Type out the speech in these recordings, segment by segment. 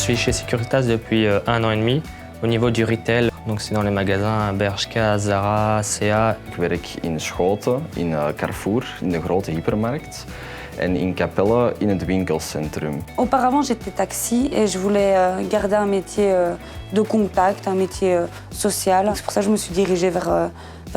suis chez Securitas depuis 1 an et demi au niveau du retail. Donc c'est dans les magasins Bershka, Zara, CA. Ik werk in Schoten, in Carrefour, in de grote hypermarkt. En in Capelle, in het winkelcentrum. Auparavant, j'étais taxi et je voulais garder un métier de contact, un métier social. C'est pour ça que je me suis dirigée vers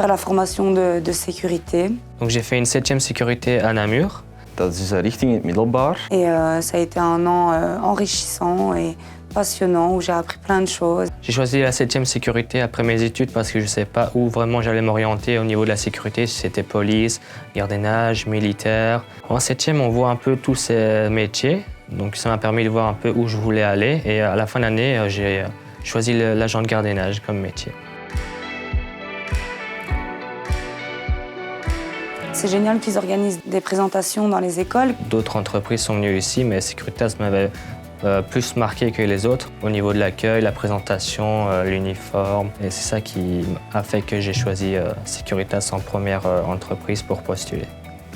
la formation de sécurité. Donc j'ai fait une 7e sécurité à Namur. Dat is richting het middelbaar. Et ça a été un an enrichissant et passionnant où j'ai appris plein de choses. J'ai choisi la 7e sécurité après mes études parce que je ne savais pas où vraiment j'allais m'orienter au niveau de la sécurité, si c'était police, gardiennage, militaire. En 7e, on voit un peu tous ces métiers, donc ça m'a permis de voir un peu où je voulais aller. Et à la fin de l'année, j'ai choisi l'agent de gardiennage comme métier. C'est génial qu'ils organisent des présentations dans les écoles. D'autres entreprises sont venues ici, mais Securitas m'avait plus marqué que les autres au niveau de l'accueil, la présentation, l'uniforme. Et c'est ça qui a fait que j'ai choisi Securitas en première entreprise pour postuler.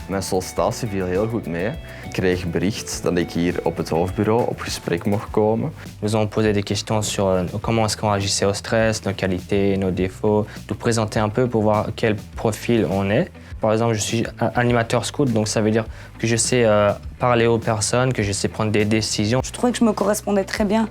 Mijn sollicitatie viel heel goed mee. Ik kreeg bericht dat ik hier op het hoofdbureau op gesprek mocht komen. Nous ont posé des questions sur comment est-ce qu'on agissait au stress, nos qualités, nos défauts, nous présenter un peu pour voir quel profil on est. Par exemple, je suis animateur scout, donc ça veut dire que je sais parler aux personnes, que je sais prendre des décisions. Je trouvais que je me correspondais très bien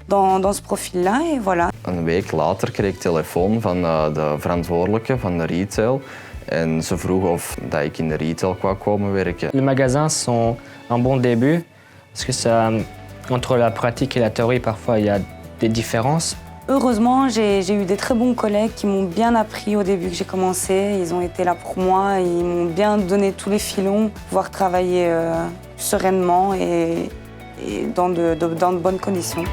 dans ce profil-là et voilà. Een week later kreeg ik telefoon van de verantwoordelijke van de retail. En ze vroegen of dat ik in de retail kwam komen werken. Les magasins sont un bon début, parce que ça, entre la pratique et la théorie, parfois il y a des différences. Heureusement, j'ai eu des très bons collègues qui m'ont bien appris au début que j'ai commencé. Ils ont été là pour moi, ils m'ont bien donné tous les filons, pouvoir travailler sereinement et dans de bonnes conditions.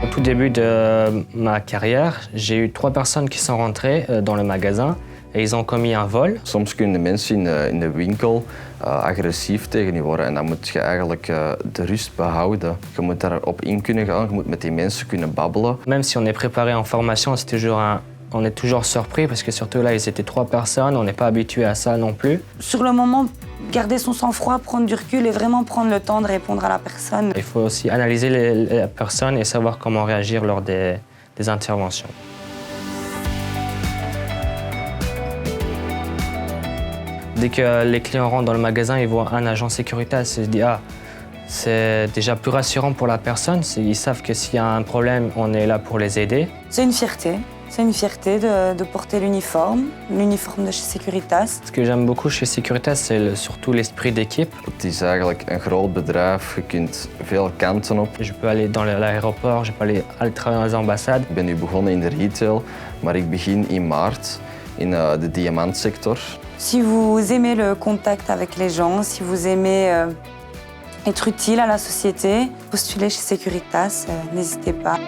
Au tout début de ma carrière, j'ai eu 3 personnes qui sont rentrées dans le magasin et ils ont commis un vol. Soms kunnen de mensen in de winkel agressief tegen je worden en dan moet je eigenlijk de rust behouden. Je moet daarop in kunnen gaan, je moet met die mensen kunnen babbelen. Même si on est préparé en formation, on est toujours surpris parce que surtout là, ils étaient 3 personnes, on n'est pas habitué à ça non plus. Sur le moment, garder son sang-froid, prendre du recul et vraiment prendre le temps de répondre à la personne. Il faut aussi analyser les personnes et savoir comment réagir lors des interventions. Dès que les clients rentrent dans le magasin, ils voient un agent Securitas, ils se disent « Ah, c'est déjà plus rassurant pour la personne, ils savent que s'il y a un problème, on est là pour les aider. » C'est une fierté. C'est une fierté de porter l'uniforme de chez Securitas. Ce que j'aime beaucoup chez Securitas, c'est surtout l'esprit d'équipe. Het is eigenlijk een groot bedrijf, je kunt veel kanten op. Je peux aller dans l'aéroport, je peux aller travailler dans les ambassades. Ik ben nu begonnen in de retail, maar ik begin in maart in de diamantsector. Si vous aimez le contact avec les gens, si vous aimez être utile à la société, postulez chez Securitas, n'hésitez pas.